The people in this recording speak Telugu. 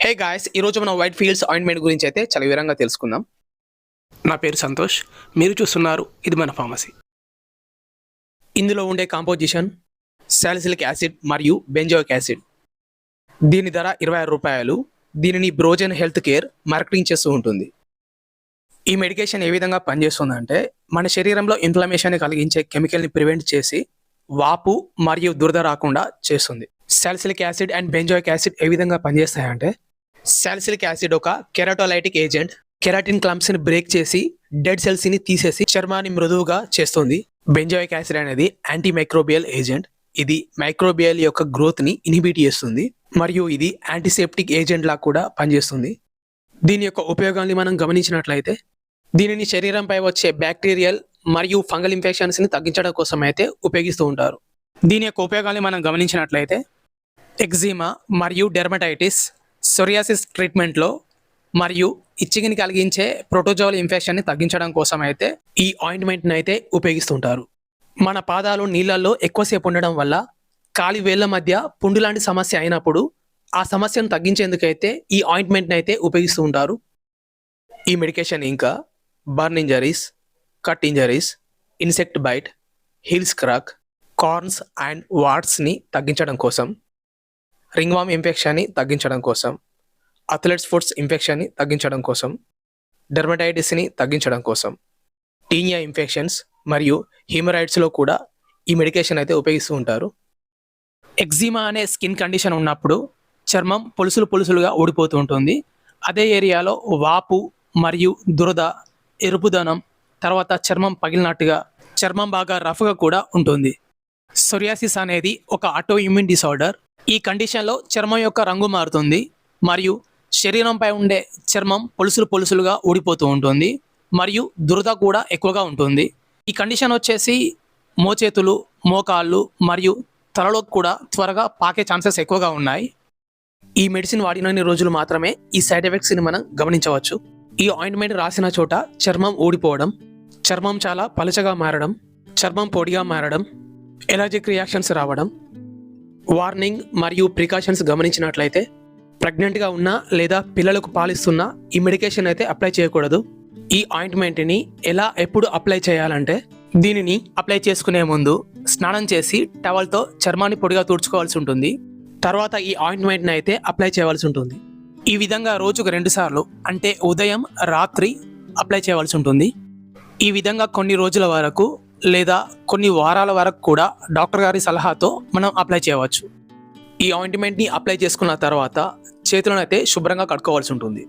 హే గాయ్స్, ఈరోజు మనం వైట్ ఫీల్డ్స్ ఆయింట్మెంట్ గురించి అయితే చాలా వివరంగా తెలుసుకుందాం. నా పేరు సంతోష్. మీరు చూస్తున్నారు ఇది మన ఫార్మసీ. ఇందులో ఉండే కాంపోజిషన్ సాలిసిలిక్ యాసిడ్ మరియు బెంజోయిక్ యాసిడ్. దీని ధర 26 రూపాయలు. దీనిని బ్రోజన్ హెల్త్ కేర్ మార్కెటింగ్ చేస్తూ ఉంటుంది. ఈ మెడికేషన్ ఏ విధంగా పనిచేస్తుందంటే మన శరీరంలో ఇన్ఫ్లమేషన్ కలిగించే కెమికల్ని ప్రివెంట్ చేసి వాపు మరియు దురద రాకుండా చేస్తుంది. Salicylic acid and benzoic acid ఏ విధంగా పనిచేస్తాయంటే, సాలిసిలిక్ యాసిడ్ ఒక కెరాటోలైటిక్ ఏజెంట్. కెరాటిన్ క్లమ్స్ ని బ్రేక్ చేసి డెడ్ సెల్స్ ని తీసేసి చర్మాన్ని మృదువుగా చేస్తుంది. బెంజోయిక్ యాసిడ్ అనేది యాంటీ మైక్రోబియల్ ఏజెంట్. ఇది మైక్రోబియల్ యొక్క గ్రోత్ ని ఇన్హిబిట్ చేస్తుంది మరియు ఇది యాంటీసెప్టిక్ ఏజెంట్ లా కూడా పనిచేస్తుంది. దీని యొక్క ఉపయోగాన్ని మనం గమనించినట్లయితే, దీనిని శరీరంపై వచ్చే బ్యాక్టీరియల్ మరియు ఫంగల్ ఇన్ఫెక్షన్స్ ని తగ్గించడం కోసం అయితే ఉపయోగిస్తూ ఉంటారు. దీని యొక్క ఉపయోగాన్ని మనం గమనించినట్లయితే, ఎగ్జిమా మరియు డెర్మటైటిస్, సోరియాసిస్ ట్రీట్మెంట్లో మరియు ఇచ్చింగ్ని కలిగించే ప్రోటోజోల్ ఇన్ఫెక్షన్ని తగ్గించడం కోసం అయితే ఈ ఆయింట్మెంట్ని అయితే ఉపయోగిస్తుంటారు. మన పాదాలు నీళ్ళల్లో ఎక్కువసేపు ఉండడం వల్ల కాలి వేళ్ల మధ్య పుండు లాంటి సమస్య అయినప్పుడు ఆ సమస్యను తగ్గించేందుకైతే ఈ ఆయింట్మెంట్ని అయితే ఉపయోగిస్తూ ఉంటారు. ఈ మెడికేషన్ ఇంకా burn injuries, cut injuries, insect bite, heels crack, corns and వార్ట్స్ని తగ్గించడం కోసం, రింగ్వామ్ ఇన్ఫెక్షన్ని తగ్గించడం కోసం, అథ్లెట్స్ ఫుట్స్ ఇన్ఫెక్షన్ని తగ్గించడం కోసం, డెర్మటైటిస్ని తగ్గించడం కోసం, టీనియా ఇన్ఫెక్షన్స్ మరియు హీమరాయిడ్స్లో కూడా ఈ మెడికేషన్ అయితే ఉపయోగిస్తూ ఉంటారు. ఎగ్జిమా అనే స్కిన్ కండిషన్ ఉన్నప్పుడు చర్మం పొలుసులు పొలుసులుగా ఊడిపోతూ ఉంటుంది. అదే ఏరియాలో వాపు మరియు దురద, ఎరుపుదనం, తర్వాత చర్మం పగిలినట్టుగా, చర్మం బాగా రఫ్గా కూడా ఉంటుంది. సోరియాసిస్ అనేది ఒక ఆటో ఇమ్యూన్ డిసార్డర్. ఈ కండిషన్లో చర్మం యొక్క రంగు మారుతుంది మరియు శరీరంపై ఉండే చర్మం పొలుసులు పొలుసులుగా ఊడిపోతూ ఉంటుంది మరియు దురద కూడా ఎక్కువగా ఉంటుంది. ఈ కండిషన్ వచ్చేసి మోచేతులు, మోకాళ్ళు మరియు తలలో కూడా త్వరగా పాకే ఛాన్సెస్ ఎక్కువగా ఉన్నాయి. ఈ మెడిసిన్ వాడినన్ని రోజులు మాత్రమే ఈ సైడ్ ఎఫెక్ట్స్ని మనం గమనించవచ్చు. ఈ ఆయింట్మెంట్ రాసిన చోట చర్మం ఊడిపోవడం, చర్మం చాలా పలుచగా మారడం, చర్మం పొడిగా మారడం, ఎలర్జిక్ రియాక్షన్స్ రావడం. వార్నింగ్ మరియు ప్రికాషన్స్ గమనించినట్లయితే, ప్రెగ్నెంట్గా ఉన్నా లేదా పిల్లలకు పాలిస్తున్నా ఈ మెడికేషన్ అయితే అప్లై చేయకూడదు. ఈ ఆయింట్మెంట్ని ఎప్పుడు అప్లై చేయాలంటే, దీనిని అప్లై చేసుకునే ముందు స్నానం చేసి టవల్తో చర్మాన్ని పొడిగా తుడుచుకోవాల్సి ఉంటుంది. తర్వాత ఈ ఆయింట్మెంట్ని అయితే అప్లై చేయవలసి ఉంటుంది. ఈ విధంగా రోజుకు 2 సార్లు, అంటే ఉదయం, రాత్రి అప్లై చేయవలసి ఉంటుంది. ఈ విధంగా కొన్ని రోజుల వరకు లేదా కొన్ని వారాల వరకు కూడా డాక్టర్ గారి సలహాతో మనం అప్లై చేయవచ్చు. ఈ ఆయింట్మెంట్ని అప్లై చేసుకున్న తర్వాత చేతులను అయితే శుభ్రంగా కడుక్కోవాల్సి ఉంటుంది.